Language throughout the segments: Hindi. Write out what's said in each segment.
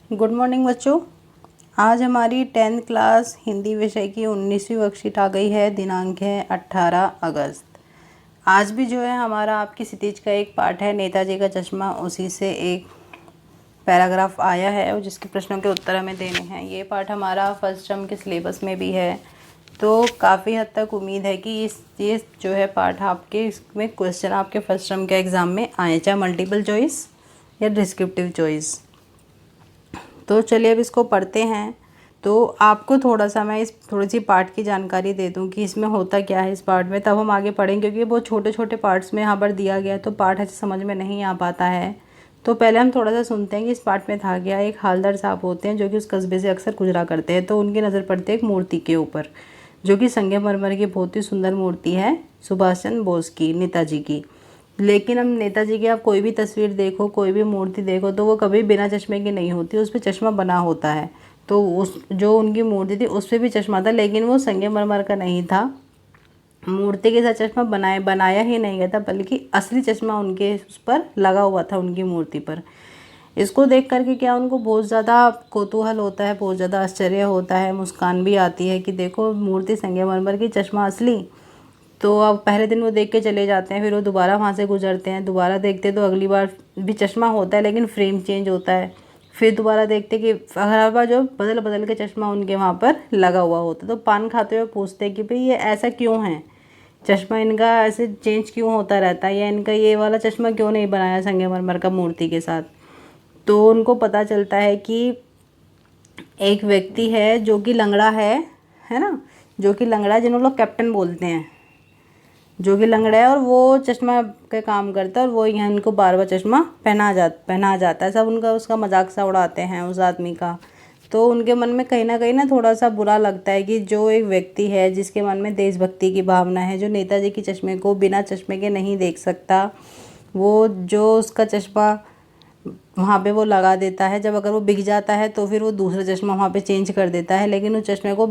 गुड मॉर्निंग बच्चों। आज हमारी 10th क्लास हिंदी विषय की 19वीं वर्कशीट आ गई है। दिनांक है 18 अगस्त। आज भी जो है हमारा आपकी क्षितिज का एक पाठ है, नेताजी का चश्मा। उसी से एक पैराग्राफ आया है और जिसके प्रश्नों के उत्तर हमें देने हैं। ये पाठ हमारा फर्स्ट टर्म के सिलेबस में भी है, तो काफ़ी हद तक उम्मीद है कि ये जो है पाठ आपके इसमें क्वेश्चन आपके फर्स्ट टर्म के एग्ज़ाम में आए, चाहे मल्टीपल चॉइस या डिस्क्रिप्टिव चॉइस। तो चलिए अब इसको पढ़ते हैं। तो आपको थोड़ा सा मैं थोड़ी सी पार्ट की जानकारी दे दूं कि इसमें होता क्या है इस पार्ट में, तब हम आगे पढ़ेंगे, क्योंकि बहुत छोटे छोटे पार्ट्स में यहाँ पर दिया गया है तो पार्ट ऐसे समझ में नहीं आ पाता है। तो पहले हम थोड़ा सा सुनते हैं कि इस पार्ट में था क्या। एक हालदार साहब होते हैं जो कि उस कस्बे से अक्सर गुजरा करते हैं, तो उनकी नज़र पड़ती है एक मूर्ति के ऊपर, जो कि संगमरमर की बहुत ही सुंदर मूर्ति है, सुभाष चंद्र बोस की, नेताजी की। लेकिन हम नेताजी की आप कोई भी तस्वीर देखो, कोई भी मूर्ति देखो, तो वो कभी बिना चश्मे की नहीं होती, उस पर चश्मा बना होता है। तो उस जो उनकी मूर्ति थी उस पर भी चश्मा था, लेकिन वो संगमरमर का नहीं था। मूर्ति के साथ चश्मा बनाया ही नहीं गया था, बल्कि असली चश्मा उनके उस पर लगा हुआ था, उनकी मूर्ति पर। इसको देख करके क्या उनको बहुत ज़्यादा कौतूहल होता है, बहुत ज़्यादा आश्चर्य होता है, मुस्कान भी आती है कि देखो मूर्ति संगमरमर की, चश्मा असली। तो अब पहले दिन वो देख के चले जाते हैं, फिर वो दोबारा वहाँ से गुजरते हैं, दोबारा देखते तो अगली बार भी चश्मा होता है लेकिन फ्रेम चेंज होता है। फिर दोबारा देखते कि हर बार जो बदल बदल के चश्मा उनके वहाँ पर लगा हुआ होता। तो पान खाते हुए पूछते हैं कि भाई ये ऐसा क्यों है, चश्मा इनका ऐसे चेंज क्यों होता रहता है, या इनका ये वाला चश्मा क्यों नहीं बनाया संगमरमर का मूर्ति के साथ। तो उनको पता चलता है कि एक व्यक्ति है जो कि लंगड़ा है ना, जो कि लंगड़ा है, जिन्होंने लोग कैप्टन बोलते हैं, जो कि लंगड़ा है और वो चश्मा का काम करता है, और वो यहाँ इनको बार बार चश्मा पहना जाता है। सब उनका उसका मजाक सा उड़ाते हैं उस आदमी का। तो उनके मन में कहीं ना थोड़ा सा बुरा लगता है कि जो एक व्यक्ति है जिसके मन में देशभक्ति की भावना है, जो नेताजी की चश्मे को बिना चश्मे के नहीं देख सकता, वो जो उसका चश्मा वहाँ पे वो लगा देता है, जब अगर वो बिक जाता है तो फिर वो दूसरा चश्मा वहाँ पे चेंज कर देता है, लेकिन उस चश्मे को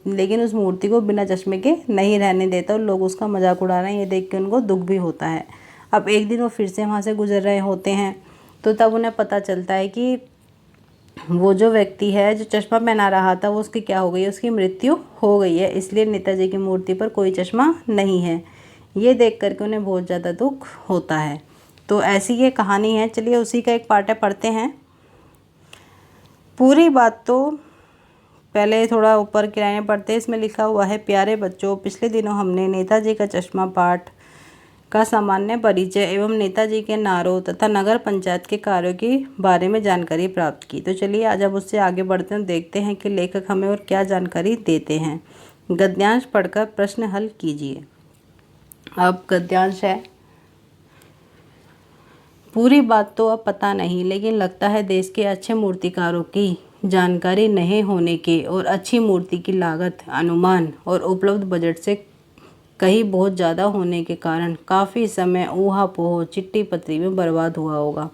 लेकिन उस मूर्ति को बिना चश्मे के नहीं रहने देता, और लोग उसका मजाक उड़ा रहे हैं, ये देख के उनको दुख भी होता है। अब एक दिन वो फिर से वहाँ से गुजर रहे होते हैं, तो तब उन्हें पता चलता है कि वो जो व्यक्ति है जो चश्मा पहना रहा था, वो उसकी क्या हो गई है, उसकी मृत्यु हो गई है, इसलिए नेताजी की मूर्ति पर कोई चश्मा नहीं है। ये देख करके उन्हें बहुत ज़्यादा दुख होता है। तो ऐसी ये कहानी है। चलिए उसी का एक पार्ट है, पढ़ते हैं पूरी बात। तो पहले थोड़ा ऊपर की लाइनें पढ़ते हैं। इसमें लिखा हुआ है, प्यारे बच्चों, पिछले दिनों हमने नेताजी का चश्मा पाठ का सामान्य परिचय एवं नेताजी के नारों तथा नगर पंचायत के कार्यों के बारे में जानकारी प्राप्त की। तो चलिए आज अब उससे आगे बढ़ते हैं, देखते हैं कि लेखक हमें और क्या जानकारी देते हैं। गद्यांश पढ़कर प्रश्न हल कीजिए। अब गद्यांश है, पूरी बात तो अब पता नहीं, लेकिन लगता है देश के अच्छे मूर्तिकारों की जानकारी नहीं होने के और अच्छी मूर्ति की लागत, अनुमान और उपलब्ध बजट से कहीं बहुत ज़्यादा होने के कारण काफ़ी समय ऊहा-पोह चिट्ठी पत्री में बर्बाद हुआ होगा।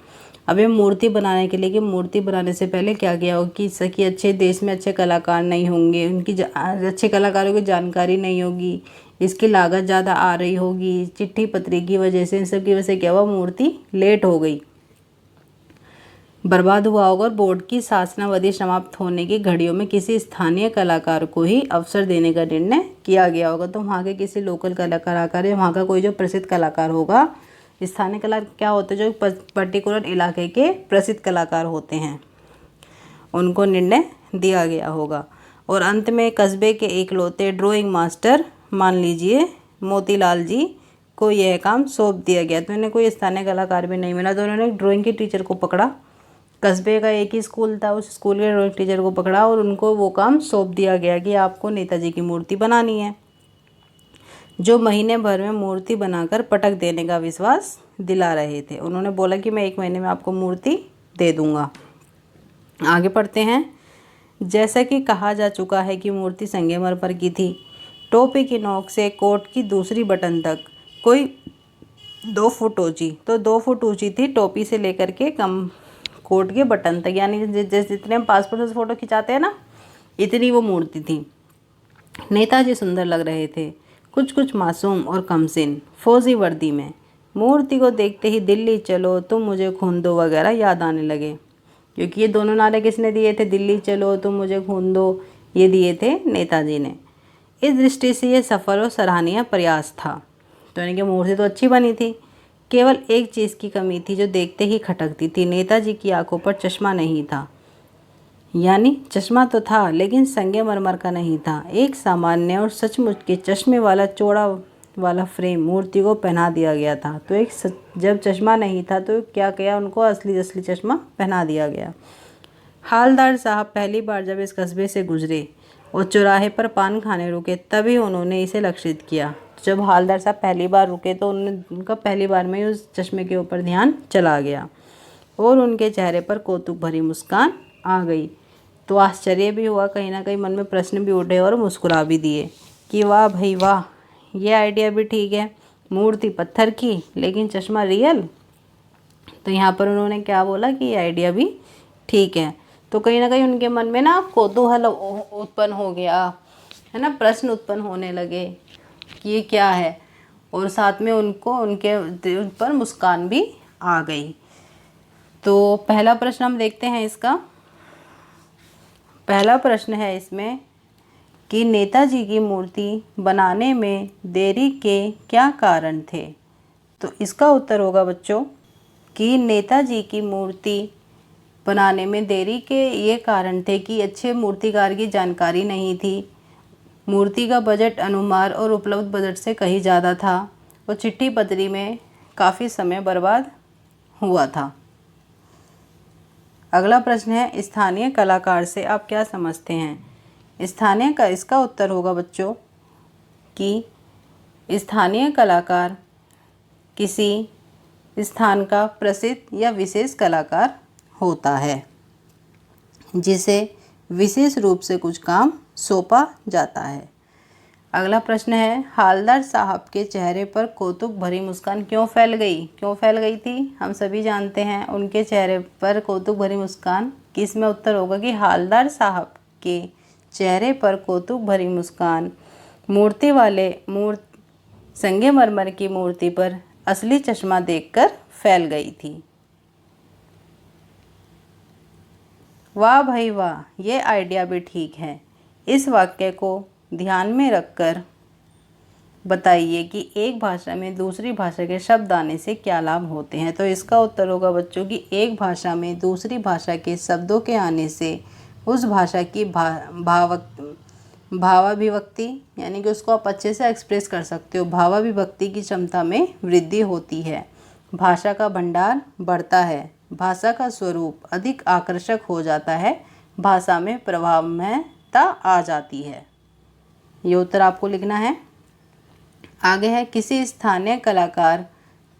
अब ये मूर्ति बनाने के लिए, कि मूर्ति बनाने से पहले क्या किया होगा कि सकी अच्छे देश में अच्छे कलाकार नहीं होंगे, उनकी अच्छे कलाकारों की जानकारी नहीं होगी, इसकी लागत ज़्यादा आ रही होगी, चिट्ठी पत्री की वजह से, इन सब की वजह से क्या हुआ, मूर्ति लेट हो गई, बर्बाद हुआ होगा। और बोर्ड की शासनावधि समाप्त होने की घड़ियों में किसी स्थानीय कलाकार को ही अवसर देने का निर्णय किया गया होगा। तो वहाँ के किसी लोकल कलाकार या वहाँ का कोई जो प्रसिद्ध कलाकार होगा, स्थानीय कलाकार क्या होते हैं, जो पर्टिकुलर इलाके के प्रसिद्ध कलाकार होते हैं, उनको निर्णय दिया गया होगा। और अंत में कस्बे के एकलौते ड्राइंग मास्टर, मान लीजिए मोतीलाल जी को यह काम सौंप दिया गया। तो इन्हें कोई स्थानीय कलाकार भी नहीं मिला, तो उन्होंने ड्राइंग के टीचर को पकड़ा, कस्बे का एक ही स्कूल था, उस स्कूल के ड्राइंग टीचर को पकड़ा और उनको वो काम सौंप दिया गया कि आपको नेताजी की मूर्ति बनानी है, जो महीने भर में मूर्ति बनाकर पटक देने का विश्वास दिला रहे थे। उन्होंने बोला कि मैं 1 महीने में आपको मूर्ति दे दूंगा। आगे पढ़ते हैं। जैसा कि कहा जा चुका है कि मूर्ति संगमरमर की थी। टोपी की नोक से कोट की दूसरी बटन तक कोई 2 फुट ऊंची, तो 2 फुट ऊंची थी टोपी से लेकर के कम कोट के बटन तक, यानी जैसे जितने हम पासपोर्ट से फ़ोटो खिंचाते हैं ना, इतनी वो मूर्ति थी। नेताजी सुंदर लग रहे थे, कुछ कुछ मासूम और कमसिन, फौजी वर्दी में। मूर्ति को देखते ही दिल्ली चलो तुम मुझे खून दो वगैरह याद आने लगे। क्योंकि ये दोनों नारे किसने दिए थे? दिल्ली चलो तुम मुझे खून दो, ये दिए थे नेताजी ने। इस दृष्टि से ये सफल और सराहनीय प्रयास था। तो यानी कि मूर्ति तो अच्छी बनी थी, केवल एक चीज़ की कमी थी जो देखते ही खटकती थी। नेताजी की आंखों पर चश्मा नहीं था। यानी चश्मा तो था लेकिन संगमरमर का नहीं था। एक सामान्य और सचमुच के चश्मे वाला चौड़ा वाला फ्रेम मूर्ति को पहना दिया गया था। तो जब चश्मा नहीं था तो क्या किया, उनको असली चश्मा पहना दिया गया। हालदार साहब पहली बार जब इस कस्बे से गुजरे और चौराहे पर पान खाने रुके तभी उन्होंने इसे लक्षित किया। जब हालदार साहब पहली बार रुके तो उनका पहली बार में ही उस चश्मे के ऊपर ध्यान चला गया और उनके चेहरे पर कौतुक भरी मुस्कान आ गई। तो आश्चर्य भी हुआ, कहीं ना कहीं मन में प्रश्न भी उठे और मुस्कुरा भी दिए कि वाह भाई वाह, ये आइडिया भी ठीक है। मूर्ति पत्थर की लेकिन चश्मा रियल। तो यहाँ पर उन्होंने क्या बोला कि ये आइडिया भी ठीक है। तो कहीं ना कहीं उनके मन में ना कौतूहल उत्पन्न हो गया, है ना, प्रश्न उत्पन्न होने लगे कि ये क्या है, और साथ में उनको उनके उन पर मुस्कान भी आ गई। तो पहला प्रश्न हम देखते हैं इसका। पहला प्रश्न है इसमें कि नेताजी की मूर्ति बनाने में देरी के क्या कारण थे। तो इसका उत्तर होगा बच्चों कि नेताजी की मूर्ति बनाने में देरी के ये कारण थे कि अच्छे मूर्तिकार की जानकारी नहीं थी, मूर्ति का बजट अनुमान और उपलब्ध बजट से कहीं ज़्यादा था और चिट्ठी पत्री में काफ़ी समय बर्बाद हुआ था। अगला प्रश्न है स्थानीय कलाकार से आप क्या समझते हैं। स्थानीय का इसका उत्तर होगा बच्चों कि स्थानीय कलाकार किसी स्थान का प्रसिद्ध या विशेष कलाकार होता है जिसे विशेष रूप से कुछ काम सौंपा जाता है। अगला प्रश्न है हालदार साहब के चेहरे पर कौतुक भरी मुस्कान क्यों फैल गई थी। हम सभी जानते हैं उनके चेहरे पर कौतुक भरी मुस्कान किस में उत्तर होगा कि हालदार साहब के चेहरे पर कौतुक भरी मुस्कान संगमरमर की मूर्ति पर असली चश्मा देखकर फैल गई थी। वाह भाई वाह, ये आइडिया भी ठीक है। इस वाक्य को ध्यान में रखकर बताइए कि एक भाषा में दूसरी भाषा के शब्द आने से क्या लाभ होते हैं। तो इसका उत्तर होगा बच्चों कि एक भाषा में दूसरी भाषा के शब्दों के आने से उस भाषा की भावाभिव्यक्ति यानी कि उसको आप अच्छे से एक्सप्रेस कर सकते हो, भावाभिव्यक्ति की क्षमता में वृद्धि होती है, भाषा का भंडार बढ़ता है, भाषा का स्वरूप अधिक आकर्षक हो जाता है, भाषा में प्रभावमयता आ जाती है। ये उत्तर आपको लिखना है। आगे है किसी स्थानीय कलाकार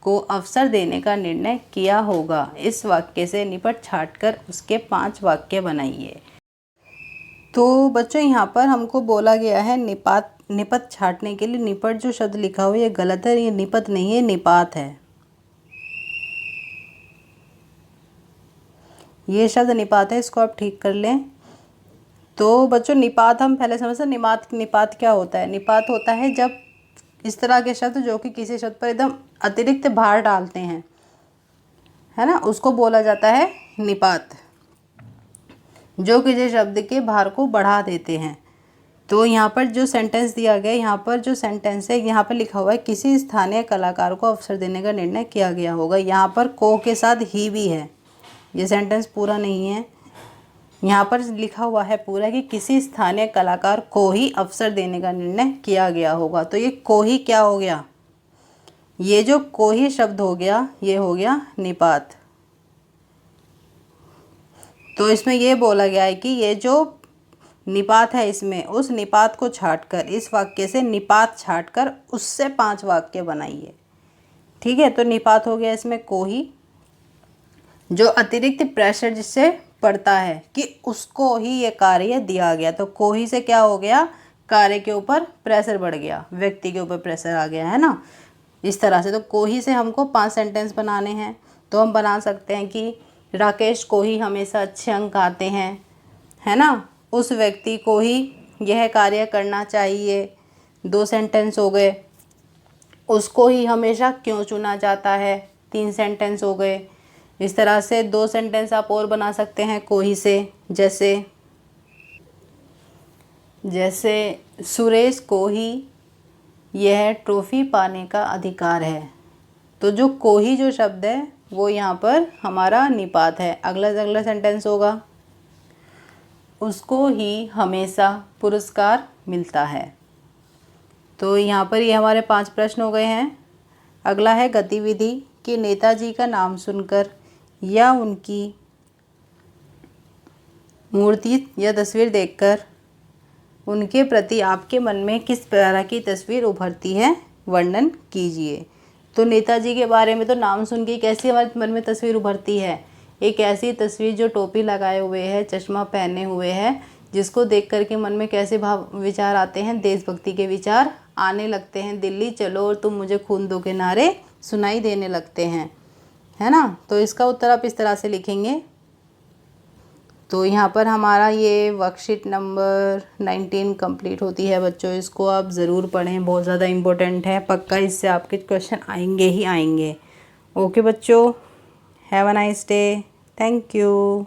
को अवसर देने का निर्णय किया होगा। इस वाक्य से निपट छाटकर उसके 5 वाक्य बनाइए। तो बच्चों यहाँ पर हमको बोला गया है निपट छाटने के लिए। निपट जो शब्द लिखा हुआ है ये गलत है, ये निपट नहीं है, निपात है। ये शब्द निपात है, इसको आप ठीक कर लें। तो बच्चों निपात हम पहले समझते हैं। निपात क्या होता है। निपात होता है जब इस तरह के शब्द जो कि किसी शब्द पर एकदम अतिरिक्त भार डालते हैं, है ना, उसको बोला जाता है निपात, जो किसी शब्द के भार को बढ़ा देते हैं। तो यहाँ पर जो सेंटेंस दिया गया, यहाँ पर जो सेंटेंस है, यहाँ पर लिखा हुआ है किसी स्थानीय कलाकार को अवसर देने का निर्णय किया गया होगा। यहाँ पर को के साथ ही भी है, ये सेंटेंस पूरा नहीं है। यहाँ पर लिखा हुआ है पूरा कि किसी स्थानीय कलाकार को ही अवसर देने का निर्णय किया गया होगा। तो ये को ही क्या हो गया, ये जो को ही शब्द हो गया ये हो गया निपात। तो इसमें ये बोला गया है कि ये जो निपात है इसमें उस निपात को छाटकर, इस वाक्य से निपात छाटकर उससे 5 वाक्य बनाइए। ठीक है, तो निपात हो गया इसमें को ही, जो अतिरिक्त प्रेशर जिससे पड़ता है कि उसको ही ये कार्य दिया गया। तो को ही से क्या हो गया, कार्य के ऊपर प्रेशर बढ़ गया, व्यक्ति के ऊपर प्रेशर आ गया, है ना, इस तरह से। तो को ही से हमको 5 सेंटेंस बनाने हैं। तो हम बना सकते हैं कि राकेश को ही हमेशा अच्छे अंक आते हैं, है ना, उस व्यक्ति को ही यह कार्य करना चाहिए। 2 सेंटेंस हो गए। उसको ही हमेशा क्यों चुना जाता है। 3 सेंटेंस हो गए। इस तरह से 2 सेंटेंस आप और बना सकते हैं कोही से। जैसे सुरेश को ही यह ट्रॉफी पाने का अधिकार है। तो जो कोही जो शब्द है वो यहाँ पर हमारा निपात है। अगला सेंटेंस होगा उसको ही हमेशा पुरस्कार मिलता है। तो यहाँ पर ये हमारे 5 प्रश्न हो गए हैं। अगला है गतिविधि कि नेताजी का नाम सुनकर या उनकी मूर्ति या तस्वीर देखकर उनके प्रति आपके मन में किस तरह की तस्वीर उभरती है, वर्णन कीजिए। तो नेताजी के बारे में तो नाम सुन के कैसी हमारे मन में तस्वीर उभरती है, एक ऐसी तस्वीर जो टोपी लगाए हुए है, चश्मा पहने हुए है, जिसको देख कर के मन में कैसे भाव विचार आते हैं, देशभक्ति के विचार आने लगते हैं। दिल्ली चलो और तुम मुझे खून दो के नारे सुनाई देने लगते हैं, है ना। तो इसका उत्तर आप इस तरह से लिखेंगे। तो यहाँ पर हमारा ये वर्कशीट नंबर 19 कंप्लीट होती है बच्चों। इसको आप ज़रूर पढ़ें, बहुत ज़्यादा इम्पोर्टेंट है। पक्का इससे आपके क्वेश्चन आएंगे ही आएंगे। ओके बच्चों, have a nice day. Thank you.